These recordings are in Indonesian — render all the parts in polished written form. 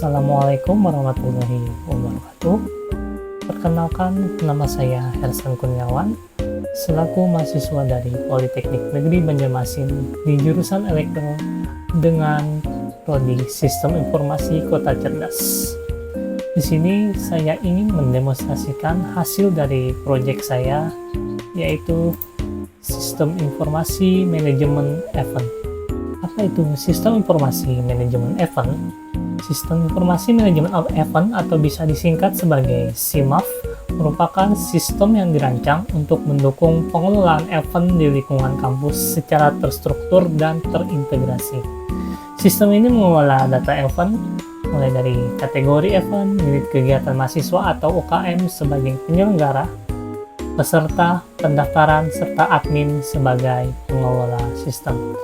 Assalamualaikum warahmatullahi wabarakatuh. Perkenalkan, nama saya Hersan Kurniawan, selaku mahasiswa dari Politeknik Negeri Banjarmasin di jurusan Elektro dengan prodi Sistem Informasi Kota Cerdas. Di sini saya ingin mendemonstrasikan hasil dari proyek saya, yaitu Sistem Informasi Manajemen Event. Apa itu Sistem Informasi Manajemen Event? Sistem Informasi Manajemen Event atau bisa disingkat sebagai SIMAV merupakan sistem yang dirancang untuk mendukung pengelolaan event di lingkungan kampus secara terstruktur dan terintegrasi. Sistem ini mengelola data event mulai dari kategori event, unit kegiatan mahasiswa atau UKM sebagai penyelenggara, peserta, pendaftaran, serta admin sebagai pengelola sistem.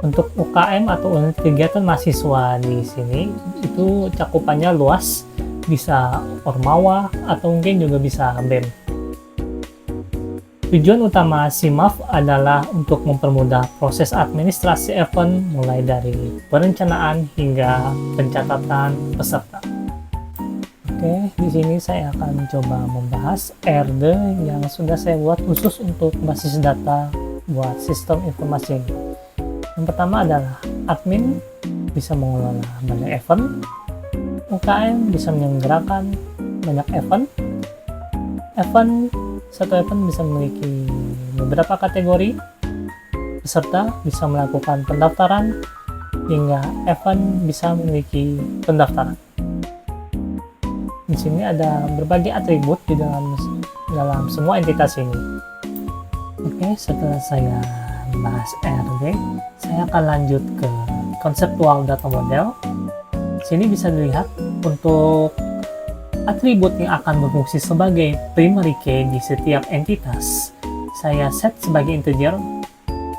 Untuk UKM atau unit kegiatan mahasiswa di sini itu cakupannya luas, bisa Ormawa atau mungkin juga bisa BEM. Tujuan utama SIMAV adalah untuk mempermudah proses administrasi event mulai dari perencanaan hingga pencatatan peserta. Oke, di sini saya akan coba membahas RD yang sudah saya buat khusus untuk basis data buat sistem informasi ini. Yang pertama adalah admin bisa mengelola banyak event, UKM bisa menyelenggarakan banyak event, satu event bisa memiliki beberapa kategori, peserta bisa melakukan pendaftaran, hingga event bisa memiliki pendaftaran. Di sini ada berbagai atribut di dalam semua entitas ini. Oke, setelah saya bahas RD, saya akan lanjut ke konseptual data model. Sini bisa dilihat untuk atribut yang akan berfungsi sebagai primary key di setiap entitas. Saya set sebagai integer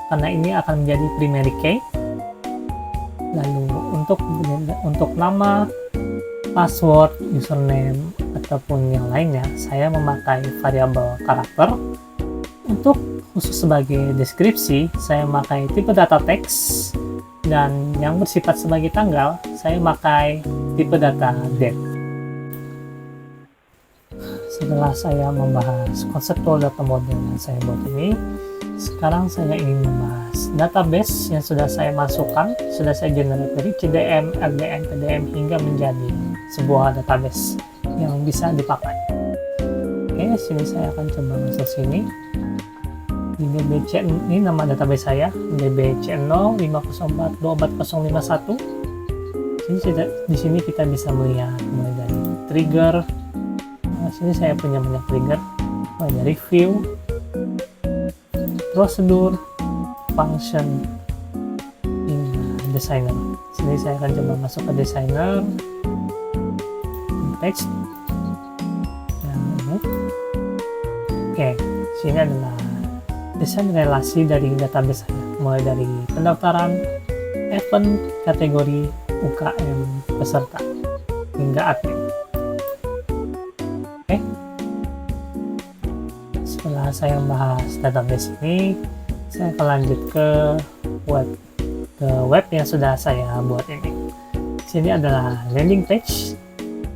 karena ini akan menjadi primary key. Lalu untuk nama, password, username ataupun yang lainnya, saya memakai variabel karakter. Untuk khusus sebagai deskripsi, saya memakai tipe data teks, dan yang bersifat sebagai tanggal, saya memakai tipe data date. Setelah saya membahas konseptual data model yang saya buat ini, sekarang saya ingin membahas database yang sudah saya masukkan, sudah saya generate dari CDM, LDM, PDM hingga menjadi sebuah database yang bisa dipakai. Oke, sini saya akan coba masuk sini. Di DBC ini nama database saya, DBC050424051. Di sini kita bisa melihat mulai dari trigger. Sini saya punya banyak trigger, mulai dari view, prosedur, function, hingga designer. Sini saya akan coba masuk ke designer, text, yang ini. Oke, sini adalah desain relasi dari database saya, mulai dari pendaftaran, event, kategori, UKM, peserta, hingga admin. Oke. Setelah saya membahas database ini, saya akan lanjut ke web yang sudah saya buat ini. Sini adalah landing page.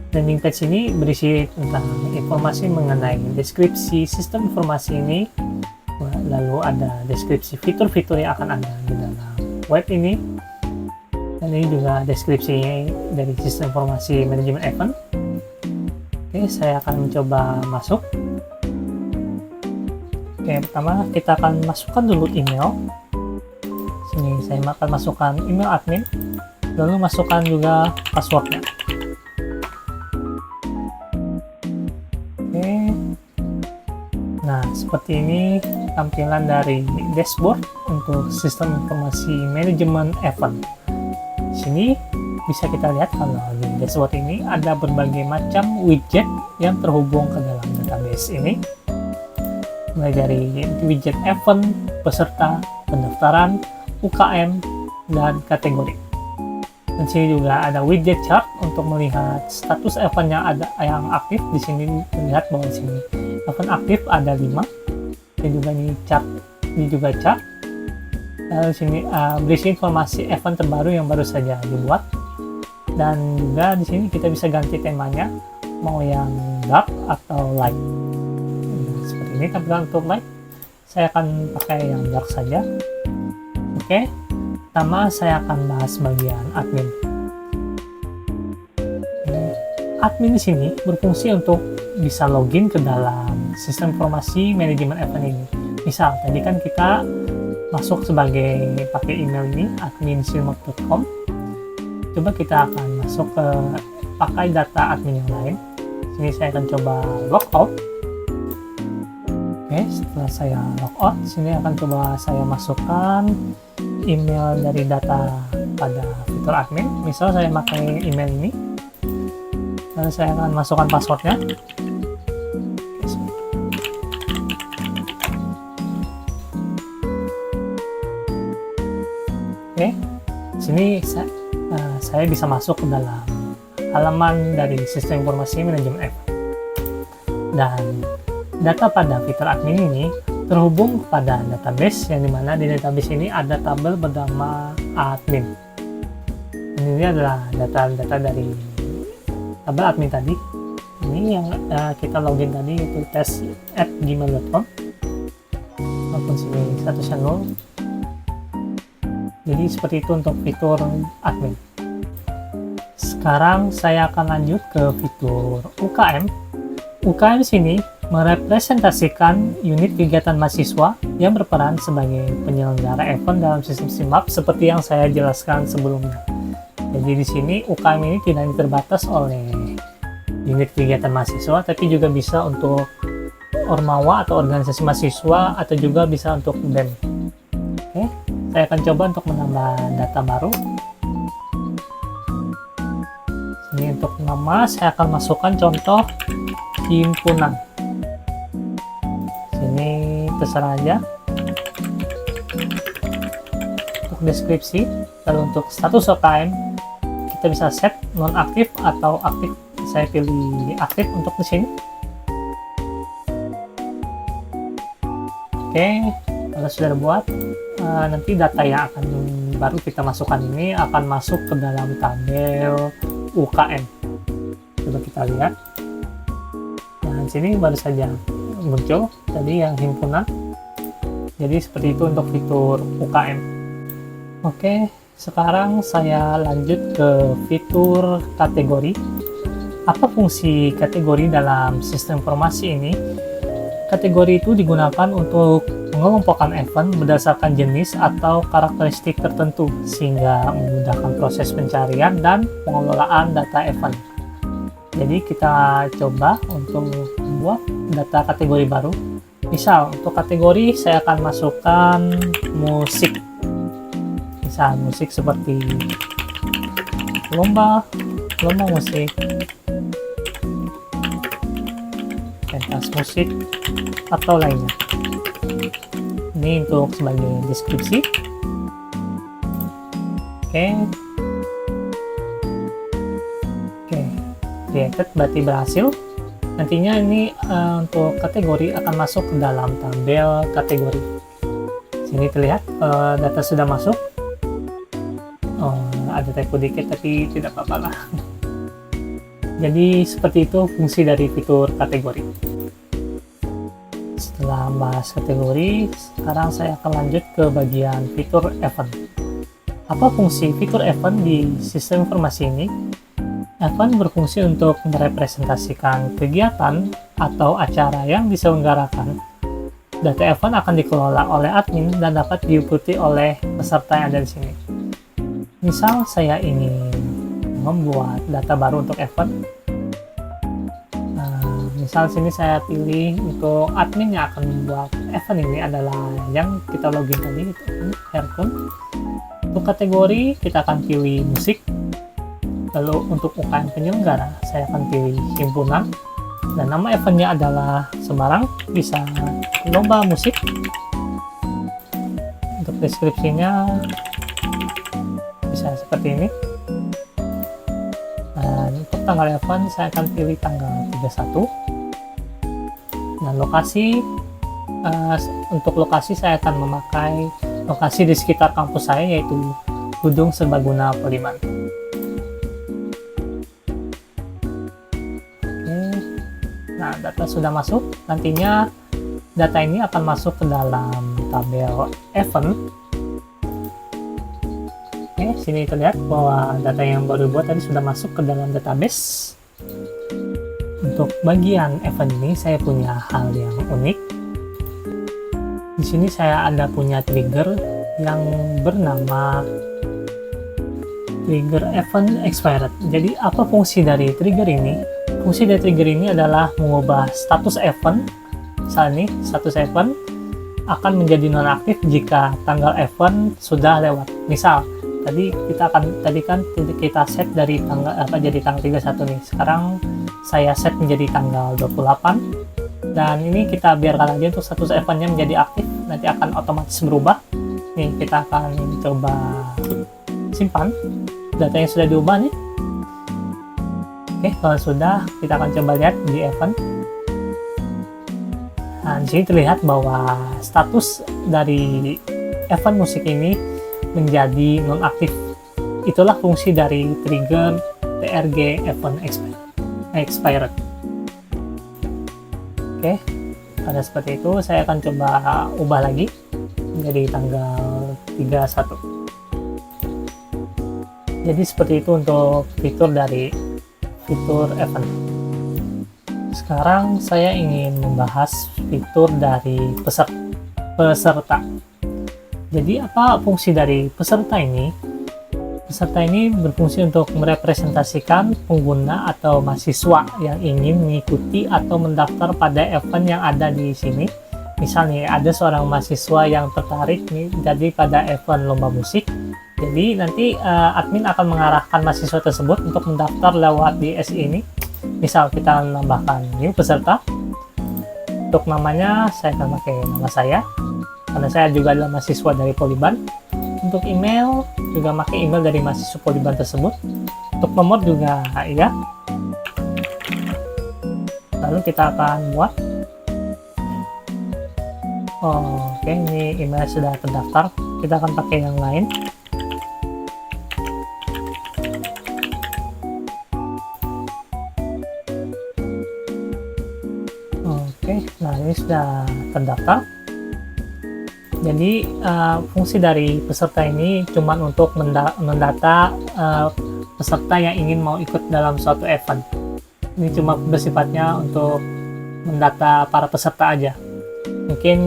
Landing page ini berisi tentang informasi mengenai deskripsi sistem informasi ini. Lalu ada deskripsi fitur-fitur yang akan ada di dalam web ini, dan ini juga deskripsinya dari sistem informasi manajemen event. Oke, saya akan mencoba masuk. Oke, pertama kita akan masukkan dulu email. Sini saya akan masukkan email admin, lalu masukkan juga passwordnya. Oke, nah seperti ini tampilan dari dashboard untuk sistem informasi manajemen event. Di sini bisa kita lihat kalau di dashboard ini ada berbagai macam widget yang terhubung ke dalam database ini, mulai dari widget event, peserta, pendaftaran, UKM, dan kategori. Dan sini juga ada widget chart untuk melihat status event yang aktif. Di sini terlihat bahwa di sini event aktif ada 5. Dan juga ini juga chart. Lalu sini berisi informasi event terbaru yang baru saja dibuat. Dan juga di sini kita bisa ganti temanya, mau yang dark atau light. Seperti ini tampilan untuk light. Saya akan pakai yang dark saja. Oke, pertama saya akan bahas bagian admin. Admin di sini berfungsi untuk bisa login ke dalam sistem informasi manajemen event ini. Misal, tadi kan kita masuk sebagai pakai email ini, admin.silmot.com. Coba kita akan masuk ke pakai data admin yang lain. Sini saya akan coba logout. Oke, setelah saya logout, sini akan coba saya masukkan email dari data pada fitur admin. Misal saya pakai email ini. Lalu saya akan masukkan passwordnya. Oke, sini saya bisa masuk ke dalam halaman dari sistem informasi manajemen event. Dan data pada fitur admin ini terhubung kepada database, yang dimana di database ini ada tabel bernama admin. Dan ini adalah data-data dari tabel admin tadi. Ini yang kita login tadi, yaitu tes@gmail.com, maupun sini statusnya 0. Jadi seperti itu untuk fitur admin. Sekarang saya akan lanjut ke fitur UKM. UKM sini merepresentasikan unit kegiatan mahasiswa yang berperan sebagai penyelenggara event dalam sistem SIMAP seperti yang saya jelaskan sebelumnya. Jadi di sini UKM ini tidak terbatas oleh unit kegiatan mahasiswa, tapi juga bisa untuk ormawa atau organisasi mahasiswa, atau juga bisa untuk BEM. Oke, saya akan coba untuk menambah data baru. Ini untuk nama, saya akan masukkan contoh himpunan. Sini terserah aja. Untuk deskripsi, lalu untuk status UKM, kita bisa set nonaktif atau aktif. Saya pilih aktif untuk di sini. Oke, kalau sudah dibuat, nanti data yang akan baru kita masukkan ini akan masuk ke dalam tabel UKM. Coba kita lihat. Nah, sini baru saja muncul tadi yang himpunan. Jadi seperti itu untuk fitur UKM. Oke, sekarang saya lanjut ke fitur kategori. Apa fungsi kategori dalam sistem informasi ini? Kategori itu digunakan untuk mengelompokkan event berdasarkan jenis atau karakteristik tertentu, sehingga memudahkan proses pencarian dan pengelolaan data event. Jadi kita coba untuk membuat data kategori baru. Misal untuk kategori saya akan masukkan musik. Misal musik seperti lomba musik, pentas musik, atau lainnya. Ini untuk sebagai deskripsi. Oke, created berarti berhasil. Nantinya ini untuk kategori akan masuk ke dalam tabel kategori. Sini terlihat data sudah masuk. Ada typo dikit tapi tidak apa-apa lah. Jadi seperti itu fungsi dari fitur kategori. Setelah bahas kategori, sekarang saya akan lanjut ke bagian fitur event. Apa fungsi fitur event di sistem informasi ini? Event berfungsi untuk merepresentasikan kegiatan atau acara yang diselenggarakan. Data event akan dikelola oleh admin dan dapat diikuti oleh peserta yang ada di sini. Misal saya ingin membuat data baru untuk event. Misal sini saya pilih untuk admin yang akan membuat event ini adalah yang kita login tadi, itu Herkun. Untuk kategori kita akan pilih musik. Lalu untuk UKM penyelenggara saya akan pilih himpunan, dan nama eventnya adalah sembarang, bisa lomba musik. Untuk deskripsinya bisa seperti ini. Dan untuk tanggal event saya akan pilih tanggal 31. Dan lokasi, untuk lokasi saya akan memakai lokasi di sekitar kampus saya, yaitu Gedung Serbaguna Poliman. data sudah masuk. Nantinya data ini akan masuk ke dalam tabel event. Oke, sini terlihat bahwa data yang baru dibuat tadi sudah masuk ke dalam database. Untuk bagian event ini saya punya hal yang unik. Di sini saya ada punya trigger yang bernama trigger event expired. Jadi apa fungsi dari trigger ini? Fungsi dari trigger ini adalah mengubah status event. Saat ini status event akan menjadi nonaktif jika tanggal event sudah lewat. Misal tadi kita set dari tanggal jadi tanggal 31 nih. Sekarang saya set menjadi tanggal 28 dan ini kita biarkan aja untuk status eventnya menjadi aktif. Nanti akan otomatis berubah. Nih kita akan coba simpan data yang sudah diubah nih. Oke, kalau sudah kita akan coba lihat di event. Nah, di sini terlihat bahwa status dari event musik ini menjadi nonaktif. Itulah fungsi dari trigger TRG event expired. Oke, pada seperti itu saya akan coba ubah lagi menjadi tanggal 31. Jadi seperti itu untuk fitur dari fitur event. Sekarang saya ingin membahas fitur dari peserta. Jadi apa fungsi dari peserta ini? Peserta ini berfungsi untuk merepresentasikan pengguna atau mahasiswa yang ingin mengikuti atau mendaftar pada event yang ada di sini. Misalnya ada seorang mahasiswa yang tertarik nih jadi pada event lomba musik. Jadi nanti admin akan mengarahkan mahasiswa tersebut untuk mendaftar lewat di SI ini. Misal kita menambahkan new peserta. Untuk namanya saya akan pakai nama saya, karena saya juga adalah mahasiswa dari Poliban. Untuk email juga pakai email dari mahasiswa Poliban tersebut. Untuk nomor juga ya. Lalu kita akan buat. Oke, ini email sudah terdaftar. Kita akan pakai yang lain. Nah ini sudah terdaftar. Jadi fungsi dari peserta ini cuma untuk mendata peserta yang ingin mau ikut dalam suatu event. Ini cuma bersifatnya untuk mendata para peserta aja. Mungkin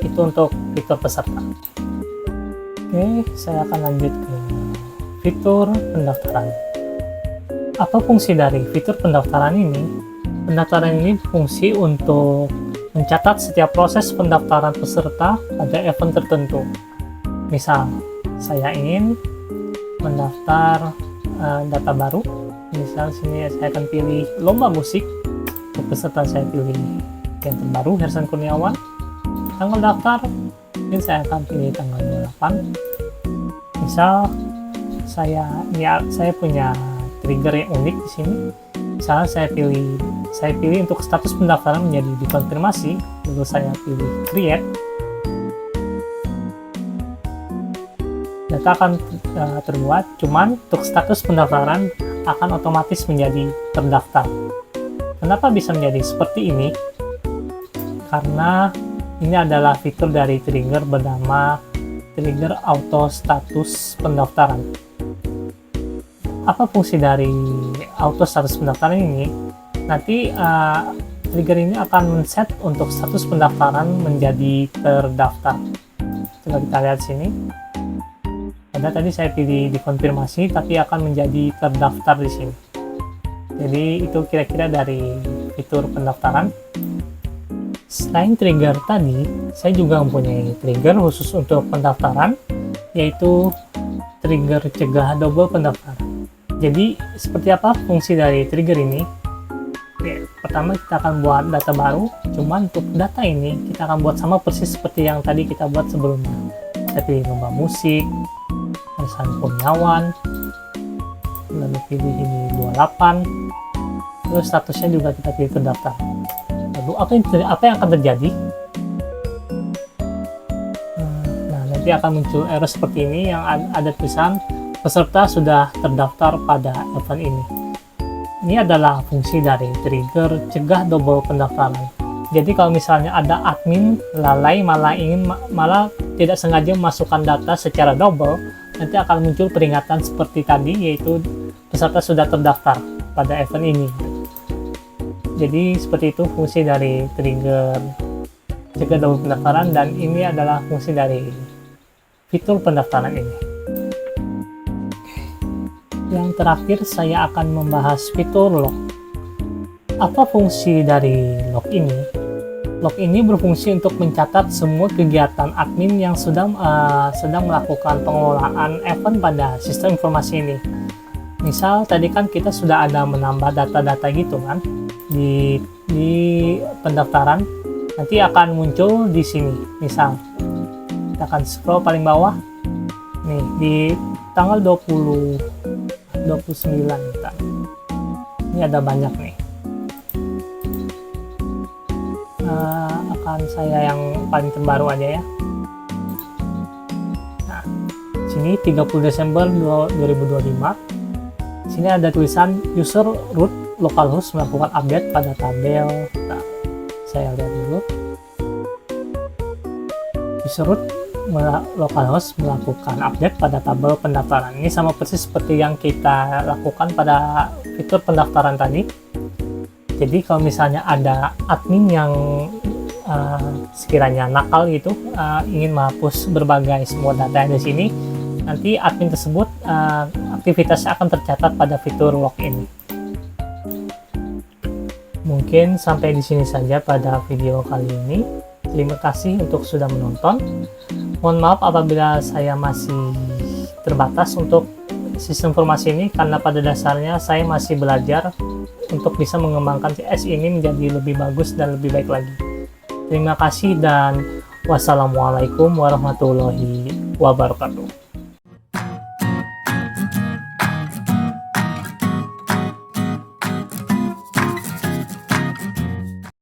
itu untuk fitur peserta. Oke, saya akan lanjut ke fitur pendaftaran. Apa fungsi dari fitur pendaftaran ini? Pendaftaran ini fungsi untuk mencatat setiap proses pendaftaran peserta pada event tertentu. Misal, saya ingin mendaftar data baru. Misal sini saya akan pilih lomba musik. Untuk peserta saya pilih yang terbaru, Hersan Kurniawan. Tanggal daftar, mungkin saya akan pilih tanggal 28. Misal, saya punya trigger yang unik di sini. Misalnya saya pilih untuk status pendaftaran menjadi dikonfirmasi, lalu saya pilih create. Data akan terbuat, cuman untuk status pendaftaran akan otomatis menjadi terdaftar. Kenapa bisa menjadi seperti ini? Karena ini adalah fitur dari trigger bernama trigger auto status pendaftaran. Apa fungsi dari auto status pendaftaran ini? Nanti trigger ini akan men-set untuk status pendaftaran menjadi terdaftar. Coba kita lihat sini. Pada tadi saya pilih dikonfirmasi, tapi akan menjadi terdaftar di sini. Jadi itu kira-kira dari fitur pendaftaran. Selain trigger tadi, saya juga mempunyai trigger khusus untuk pendaftaran, yaitu trigger cegah double pendaftaran. Jadi seperti apa fungsi dari trigger ini? Oke, pertama kita akan buat data baru, cuman untuk data ini kita akan buat sama persis seperti yang tadi kita buat sebelumnya. Saya pilih lomba musik, Hersan Kurniawan, lalu pilih ini 28, terus statusnya juga kita pilih terdaftar. Lalu apa yang akan terjadi? Nah, nanti akan muncul error seperti ini yang ada tulisan peserta sudah terdaftar pada event ini. Ini adalah fungsi dari trigger cegah double pendaftaran. Jadi kalau misalnya ada admin lalai malah tidak sengaja memasukkan data secara double, nanti akan muncul peringatan seperti tadi, yaitu peserta sudah terdaftar pada event ini. Jadi seperti itu fungsi dari trigger cegah double pendaftaran, dan ini adalah fungsi dari fitur pendaftaran ini. Yang terakhir saya akan membahas fitur log. Apa fungsi dari log ini? Log ini berfungsi untuk mencatat semua kegiatan admin yang sedang melakukan pengelolaan event pada sistem informasi ini. Misal tadi kan kita sudah ada menambah data-data gitu kan di pendaftaran, nanti akan muncul di sini. Misal kita akan scroll paling bawah nih di tanggal 29 ini ada banyak nih. Akan saya yang paling terbaru aja ya. Nah, sini 30 Desember 2025. Sini ada tulisan user root localhost melakukan update pada tabel. Nah, saya lihat dulu. User root localhost melakukan update pada tabel pendaftaran. Ini sama persis seperti yang kita lakukan pada fitur pendaftaran tadi. Jadi kalau misalnya ada admin yang sekiranya nakal gitu, ingin menghapus berbagai semua data yang di sini, nanti admin tersebut aktivitasnya akan tercatat pada fitur log ini. Mungkin sampai di sini saja pada video kali ini. Terima kasih untuk sudah menonton. Mohon maaf apabila saya masih terbatas untuk sistem informasi ini, karena pada dasarnya saya masih belajar untuk bisa mengembangkan CS ini menjadi lebih bagus dan lebih baik lagi. Terima kasih dan wassalamualaikum warahmatullahi wabarakatuh.